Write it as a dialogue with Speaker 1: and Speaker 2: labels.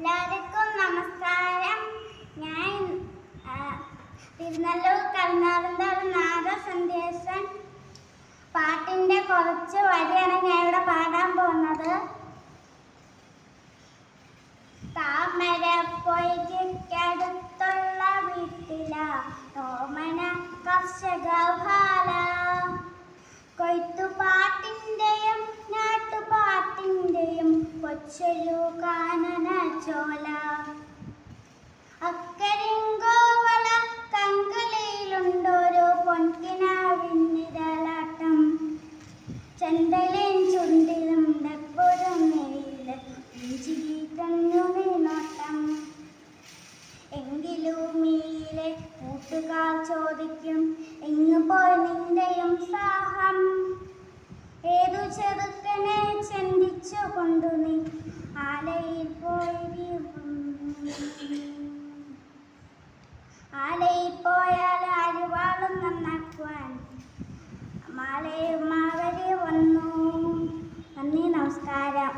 Speaker 1: എല്ലാവർക്കും നമസ്കാരം. ഞാൻ തിരുനെല്ലൂർ കരുനാഗപ്പള്ളി നാദസന്ദേശൻ പാട്ടിൻ്റെ കുറച്ച് വരിയാണ് ഞാൻ ഇവിടെ പാടാൻ പോകുന്നത്. താമരപ്പൊയ്കടുത്തുള്ള വീട്ടില ഓമന കർഷക ബാല കൊയ്ത്തുപാട്ടിൻ്റെയും നാട്ടുപാട്ടിൻ്റെയും കൊച്ചൊരു കാനന ചോല അക്കരിങ്കോവള കങ്കളിയിലുണ്ടൊരു പൊൻകിനാവിന്നിരലാട്ടം ചെന്തലേൻ ചുണ്ടിലും ഡപ്പൊരും നെയ്യില് ഇഞ്ചിരി തന്നു നീനോട്ടം എങ്കിലും മീലെ കൂട്ടുകാർ ചോദിക്കും എങ്ങു പോയി നിന്റെയും സാഹം ഏതു ചെറുക്കനെ ചിന്തിച്ചു കൊണ്ടു നീ ആലയിൽ പോയാൽ അരിവാളും നന്നാക്കുവാൻ മാലയും മാവരി വന്നു. നന്ദി, നമസ്കാരം.